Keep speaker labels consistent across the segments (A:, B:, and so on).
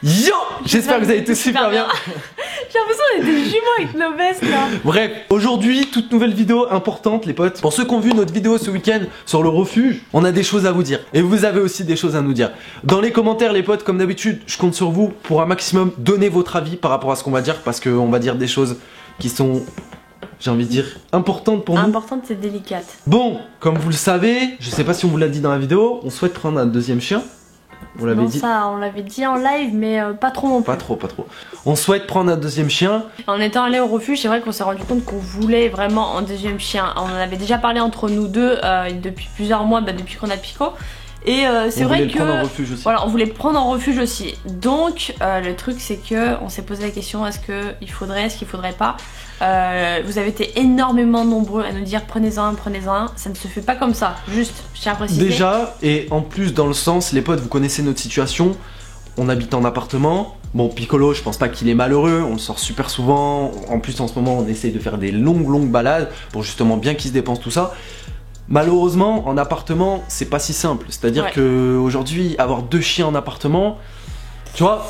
A: Yo, j'espère que vous allez tous super bien.
B: J'ai l'impression d'être des jumeaux avec nos vestes là.
A: Bref, aujourd'hui, toute nouvelle vidéo importante les potes. Pour ceux qui ont vu notre vidéo ce week-end sur le refuge, on a des choses à vous dire. Et vous avez aussi des choses à nous dire. Dans les commentaires les potes, comme d'habitude, je compte sur vous pour un maximum donner votre avis par rapport à ce qu'on va dire. Parce qu'on va dire des choses qui sont, j'ai envie de dire, importantes pour nous.
B: Importante, c'est délicate.
A: Bon, comme vous le savez, je sais pas si on vous l'a dit dans la vidéo, on souhaite prendre un deuxième chien. On l'avait dit.
B: Ça, on l'avait dit en live, mais pas trop non plus.
A: Pas trop. On souhaite prendre un deuxième chien.
B: En étant allé au refuge, c'est vrai qu'on s'est rendu compte qu'on voulait vraiment un deuxième chien. On en avait déjà parlé entre nous deux depuis plusieurs mois, depuis qu'on a Pico. Et c'est vrai que voilà, on voulait le prendre en refuge aussi. Donc le truc c'est que on s'est posé la question, est-ce qu'il faudrait, est-ce qu'il faudrait pas. Vous avez été énormément nombreux à nous dire prenez-en un. Ça ne se fait pas comme ça, juste, je tiens à préciser.
A: Déjà, et en plus dans le sens, les potes, vous connaissez notre situation. On habite en appartement. Bon, Piccolo, je pense pas qu'il est malheureux, on le sort super souvent. En plus en ce moment on essaye de faire des longues balades pour justement bien qu'il se dépense tout ça. Malheureusement, en appartement, c'est pas si simple. C'est-à-dire que aujourd'hui, avoir deux chiens en appartement, tu vois,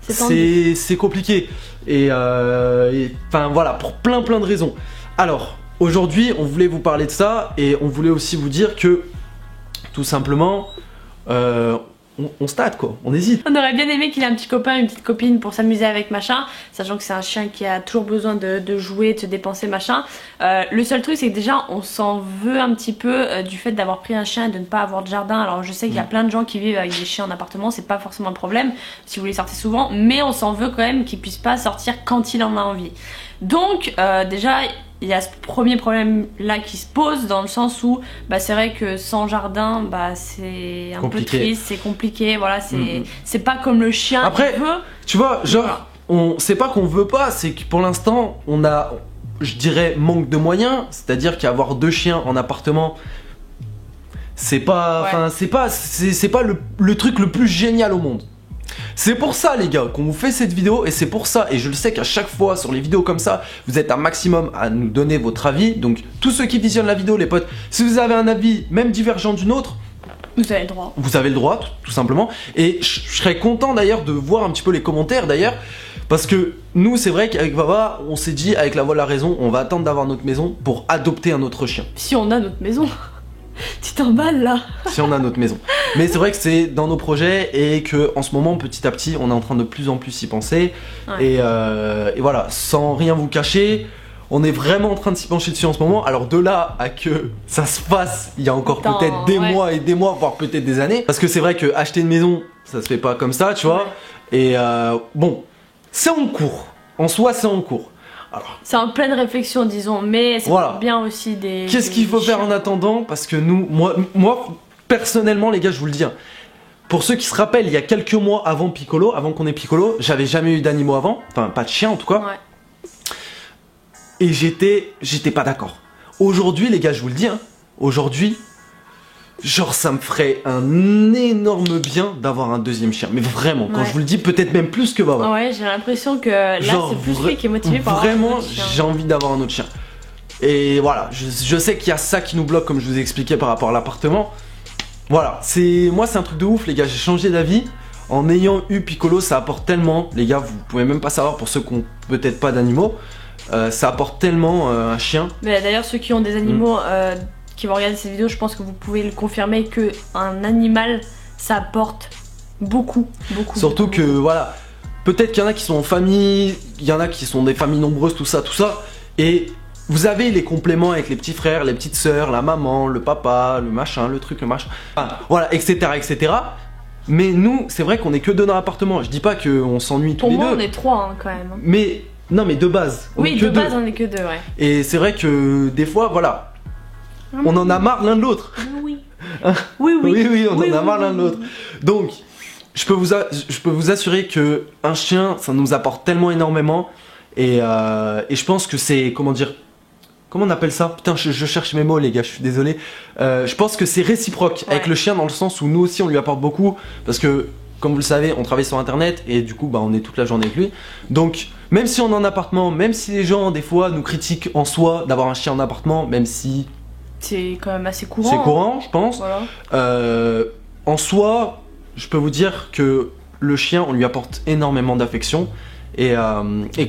A: c'est compliqué. Et enfin voilà, pour plein de raisons. Alors, aujourd'hui, on voulait vous parler de ça et on voulait aussi vous dire que, tout simplement, on se tâte quoi, on hésite.
B: On aurait bien aimé qu'il ait un petit copain, une petite copine pour s'amuser avec machin, sachant que c'est un chien qui a toujours besoin de jouer, de se dépenser machin. Le seul truc c'est que déjà on s'en veut un petit peu du fait d'avoir pris un chien et de ne pas avoir de jardin. Alors je sais qu'il y a plein de gens qui vivent avec des chiens en appartement, c'est pas forcément un problème si vous les sortez souvent, mais on s'en veut quand même qu'il puisse pas sortir quand il en a envie. Donc déjà il y a ce premier problème là qui se pose dans le sens où c'est vrai que sans jardin c'est un peu triste, c'est compliqué, voilà, c'est pas comme le chien.
A: Après, tu vois, genre c'est pas qu'on veut pas, c'est que pour l'instant on a, je dirais, manque de moyens, c'est-à-dire qu'avoir deux chiens en appartement c'est pas, c'est pas le truc le plus génial au monde. C'est pour ça les gars qu'on vous fait cette vidéo, et c'est pour ça, et je le sais qu'à chaque fois sur les vidéos comme ça vous êtes un maximum à nous donner votre avis. Donc tous ceux qui visionnent la vidéo les potes, si vous avez un avis même divergent du nôtre,
B: vous avez le droit.
A: Vous avez le droit tout simplement. Et je serais content d'ailleurs de voir un petit peu les commentaires d'ailleurs, parce que nous c'est vrai qu'avec Baba on s'est dit, avec la voix de la raison, on va attendre d'avoir notre maison pour adopter un autre chien. Si
B: on a notre maison. Tu t'emballes là.
A: Si on a notre maison. Mais c'est vrai que c'est dans nos projets et que en ce moment petit à petit on est en train de plus en plus y penser. Et voilà, sans rien vous cacher, on est vraiment en train de s'y pencher dessus en ce moment. Alors de là à que ça se fasse, il y a encore peut-être des mois et des mois, voire peut-être des années. Parce que c'est vrai que acheter une maison, ça se fait pas comme ça, tu vois. Et bon, c'est en cours. En soi c'est en cours.
B: C'est en pleine réflexion disons, mais c'est bien aussi des...
A: Qu'est-ce qu'il faut faire en attendant? Parce que nous, moi personnellement les gars, je vous le dis, pour ceux qui se rappellent, il y a quelques mois avant Piccolo, avant qu'on ait Piccolo, j'avais jamais eu d'animaux avant, enfin pas de chien en tout cas. Et j'étais pas d'accord. Aujourd'hui les gars, je vous le dis, aujourd'hui, genre ça me ferait un énorme bien d'avoir un deuxième chien. Mais vraiment, quand je vous le dis, peut-être même plus que Baba.
B: Ouais, j'ai l'impression que là c'est plus lui qui est motivé par
A: vraiment, j'ai envie d'avoir un autre chien. Et voilà, je sais qu'il y a ça qui nous bloque, comme je vous ai expliqué par rapport à l'appartement. Voilà, moi c'est un truc de ouf les gars, j'ai changé d'avis. En ayant eu Piccolo, ça apporte tellement, les gars, vous pouvez même pas savoir, pour ceux qui ont peut-être pas d'animaux, ça apporte tellement un chien.
B: Mais d'ailleurs ceux qui ont des animaux qui vont regarder cette vidéo, je pense que vous pouvez le confirmer que un animal ça apporte beaucoup.
A: Surtout que voilà, peut-être qu'il y en a qui sont en famille, il y en a qui sont des familles nombreuses, tout ça, et vous avez les compléments avec les petits frères, les petites sœurs, la maman, le papa, le machin, le truc, le machin, voilà, etc. Mais nous, c'est vrai qu'on est que deux dans l'appartement. Je dis pas qu'on s'ennuie tous les deux.
B: Pour moi, on est trois quand même.
A: Mais non, mais de base.
B: Oui, de base, on est que deux, ouais.
A: Et c'est vrai que des fois, voilà, on en a marre l'un de l'autre.
B: Oui,
A: on en a marre l'un de l'autre. Donc, je peux vous assurer que un chien, ça nous apporte tellement énormément. Et je pense que c'est, comment on appelle ça? Putain, je cherche mes mots les gars, je suis désolé. Je pense que c'est réciproque avec le chien, dans le sens où nous aussi on lui apporte beaucoup. Parce que, comme vous le savez, on travaille sur internet et du coup on est toute la journée avec lui. Donc même si on est en appartement, même si les gens des fois nous critiquent en soi d'avoir un chien en appartement, même si
B: c'est quand même assez courant.
A: C'est courant, je pense. Voilà. En soi, je peux vous dire que le chien, on lui apporte énormément d'affection. Et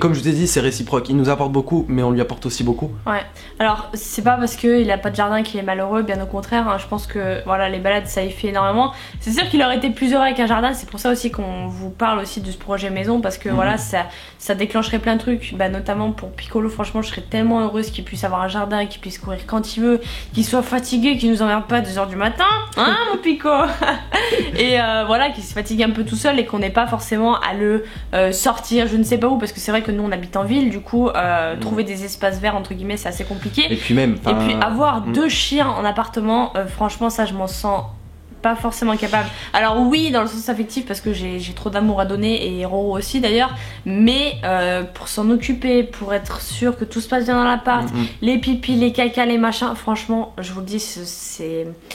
A: comme je vous ai dit, c'est réciproque. Il nous apporte beaucoup, mais on lui apporte aussi beaucoup.
B: Ouais. Alors, c'est pas parce qu'il a pas de jardin qu'il est malheureux, bien au contraire. Hein. Je pense que voilà, les balades, ça y fait énormément. C'est sûr qu'il aurait été plus heureux avec un jardin. C'est pour ça aussi qu'on vous parle aussi de ce projet maison, parce que voilà, ça déclencherait plein de trucs. Bah, notamment pour Piccolo, franchement, je serais tellement heureuse qu'il puisse avoir un jardin, qu'il puisse courir quand il veut, qu'il soit fatigué, qu'il nous emmerde pas à 2h du matin. Hein, mon Pico. Et voilà, qu'il se fatigue un peu tout seul et qu'on n'ait pas forcément à le sortir. Je ne sais pas où, parce que c'est vrai que nous on habite en ville, du coup trouver des espaces verts entre guillemets c'est assez compliqué.
A: Et puis même
B: avoir 2 chiens en appartement, franchement ça je m'en sens pas forcément capable. Alors oui, dans le sens affectif parce que j'ai trop d'amour à donner, et Roro aussi d'ailleurs, mais pour s'en occuper, pour être sûr que tout se passe bien dans l'appart, les pipis, les caca, les machins, franchement je vous le dis,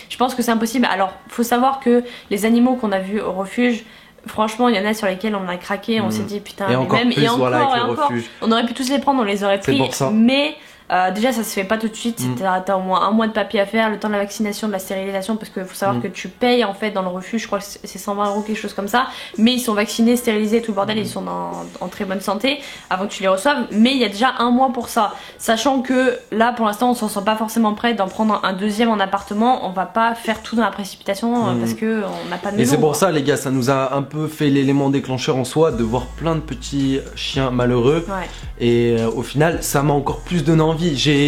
B: je pense que c'est impossible. Alors faut savoir que les animaux qu'on a vus au refuge, franchement, il y en a sur lesquels on a craqué, on s'est dit putain,
A: et encore
B: même,
A: plus,
B: et encore,
A: voilà, avec
B: et
A: le
B: encore,
A: refuge.
B: on aurait pu tous les prendre, on les aurait pris, mais déjà ça se fait pas tout de suite, t'as au moins 1 mois de papier à faire, le temps de la vaccination, de la stérilisation, parce que faut savoir que tu payes en fait dans le refuge, je crois que c'est 120 €, quelque chose comme ça, mais ils sont vaccinés, stérilisés, tout le bordel, ils sont en très bonne santé avant que tu les reçoives, mais il y a déjà 1 mois pour ça, sachant que là pour l'instant on s'en sent pas forcément prêt d'en prendre un deuxième en appartement, on va pas faire tout dans la précipitation parce que on n'a pas de maison.
A: Et c'est pour ça les gars, ça nous a un peu fait l'élément déclencheur en soi de voir plein de petits chiens malheureux, et au final ça m'a encore plus donné envie,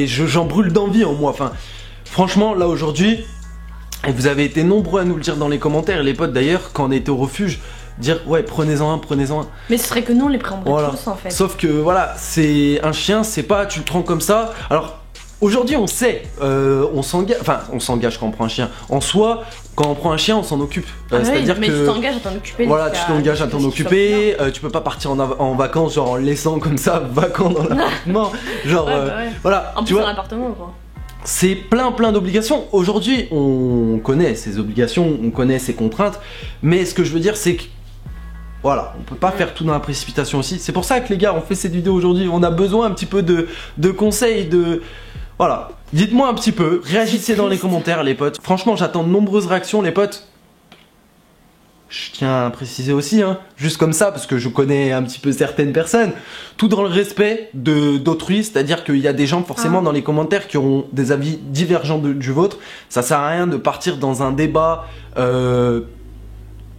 A: j'en brûle d'envie en moi, enfin franchement là aujourd'hui, et vous avez été nombreux à nous le dire dans les commentaires, les potes d'ailleurs, quand on était au refuge, dire ouais prenez-en un.
B: Mais ce serait que nous on les prendrait tous en fait.
A: Sauf que voilà, c'est un chien, c'est pas tu le prends comme ça. Alors aujourd'hui on sait, on s'engage quand on prend un chien. En soi, quand on prend un chien on s'en occupe. C'est-à-dire
B: mais
A: que
B: tu t'engages à t'en occuper.
A: Voilà, tu t'engages à t'en occuper, tu peux pas partir en vacances genre en le laissant comme ça vacant dans l'appartement. Genre voilà,
B: en
A: tu
B: plus
A: vois,
B: dans l'appartement quoi.
A: c'est plein d'obligations. Aujourd'hui, on connaît ces obligations, on connaît ces contraintes, mais ce que je veux dire, c'est que voilà, on peut pas faire tout dans la précipitation aussi. C'est pour ça que les gars, on fait cette vidéo aujourd'hui. On a besoin un petit peu de conseils, voilà. Dites-moi un petit peu, réagissez dans les commentaires, les potes. Franchement, j'attends de nombreuses réactions, les potes. Je tiens à préciser aussi, hein, juste comme ça, parce que je connais un petit peu certaines personnes, tout dans le respect d'autrui, c'est-à-dire qu'il y a des gens forcément dans les commentaires qui auront des avis divergents du vôtre. Ça sert à rien de partir dans un débat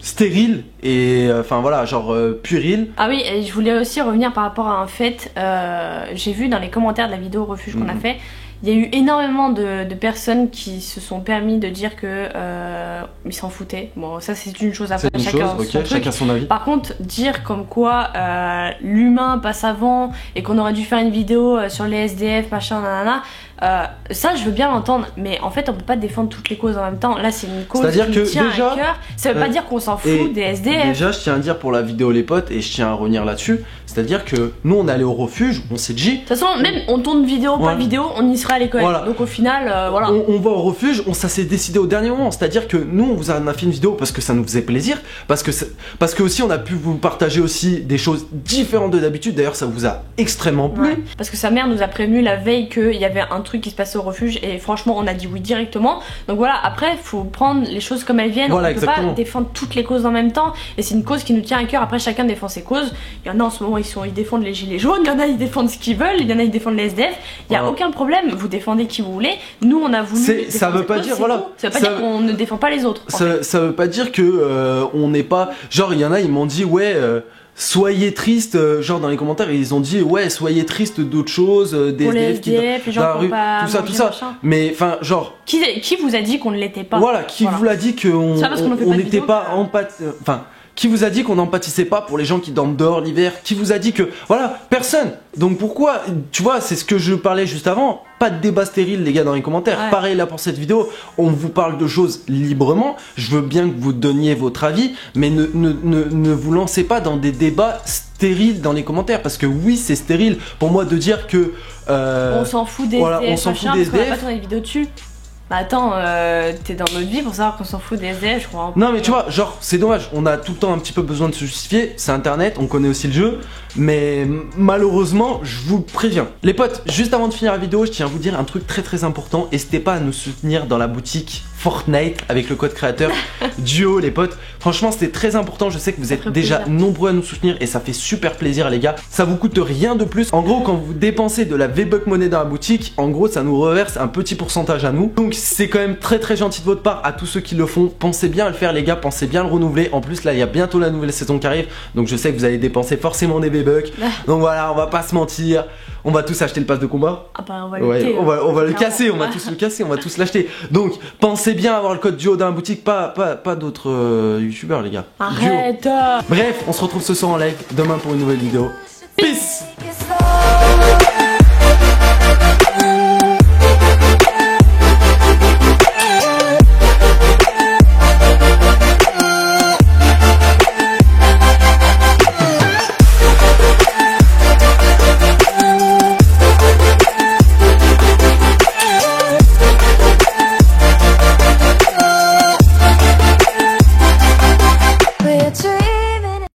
A: stérile et enfin voilà, genre puéril.
B: Ah oui, et je voulais aussi revenir par rapport à un fait, j'ai vu dans les commentaires de la vidéo refuge qu'on a fait, il y a eu énormément de personnes qui se sont permis de dire que ils s'en foutaient. Bon, ça c'est une chose, après chacun son avis. Par contre, dire comme quoi l'humain passe avant et qu'on aurait dû faire une vidéo sur les SDF, machin, nanana, ça je veux bien l'entendre, mais en fait on peut pas défendre toutes les causes en même temps. Là c'est une cause qui me tient à cœur. Ça veut pas dire qu'on s'en fout des SDF.
A: Déjà je tiens à dire pour la vidéo les potes, et je tiens à revenir là-dessus, c'est-à-dire que nous on est allé au refuge, on s'est dit... De
B: toute façon même on tourne vidéo, pas vidéo, on y sera allé quand même. Donc au final voilà.
A: On va au refuge, ça s'est décidé au dernier moment, c'est-à-dire que nous on vous en a fait une vidéo parce que ça nous faisait plaisir, parce que aussi on a pu vous partager aussi des choses différentes de d'habitude, d'ailleurs ça vous a extrêmement plu.
B: Parce que sa mère nous a prévenu la veille qu'il y avait un truc qui se passait au refuge et franchement on a dit oui directement. Donc voilà, après faut prendre les choses comme elles viennent, on peut pas défendre toutes les causes en même temps, et c'est une cause qui nous tient à cœur. Après chacun défend ses causes, il y en a en ce moment ils défendent les gilets jaunes, il y en a ils défendent ce qu'ils veulent, il y en a ils défendent les SDF, il y a aucun problème, vous défendez qui vous voulez. Nous on a voulu
A: ça veut pas dire voilà,
B: ça veut pas dire qu'on ne défend pas les autres.
A: Ça veut pas dire que on n'est pas, genre il y en a ils m'ont dit ouais soyez triste, genre dans les commentaires ils ont dit ouais soyez triste d'autres choses, des
B: SDF, les gens qui ont
A: tout ça, mais enfin genre
B: qui vous a dit qu'on ne l'était pas?
A: Voilà, qui vous l'a dit qu'on n'était pas enfin qui vous a dit qu'on n'empâtissait pas pour les gens qui dorment dehors l'hiver? Qui vous a dit que... Voilà, personne. Donc pourquoi... Tu vois, c'est ce que je parlais juste avant. Pas de débat stérile, les gars, dans les commentaires. Pareil là pour cette vidéo. On vous parle de choses librement. Je veux bien que vous donniez votre avis. Mais ne vous lancez pas dans des débats stériles dans les commentaires. Parce que oui, c'est stérile pour moi de dire que...
B: on s'en fout des SDF, on s'en fout des SDF. Parce qu'on va pas tourner des vidéos dessus. Bah attends, t'es dans notre vie pour savoir qu'on s'en fout des SDF, je crois.
A: Non mais tu vois, genre c'est dommage, on a tout le temps un petit peu besoin de se justifier, c'est internet, on connaît aussi le jeu, mais malheureusement, je vous préviens. Les potes, juste avant de finir la vidéo, je tiens à vous dire un truc très important, n'hésitez pas à nous soutenir dans la boutique Fortnite avec le code créateur Duo les potes. Franchement c'était très important, je sais que vous êtes déjà nombreux à nous soutenir et ça fait super plaisir les gars. Ça vous coûte rien de plus. En gros quand vous dépensez de la V-Buck monnaie dans la boutique, en gros ça nous reverse un petit pourcentage à nous. Donc c'est quand même très gentil de votre part à tous ceux qui le font. Pensez bien à le faire les gars, pensez bien à le renouveler. En plus là il y a bientôt la nouvelle saison qui arrive. Donc je sais que vous allez dépenser forcément des V-Bucks. Donc voilà, on va pas se mentir. On va tous acheter le pass de combat.
B: Ah bah on va le
A: on va le casser, on va tous le casser, on va tous l'acheter. Donc pensez bien à avoir le code Duo dans la boutique, pas d'autres youtubeurs les gars.
B: Arrête.
A: Bref, on se retrouve ce soir en live, demain pour une nouvelle vidéo. Peace.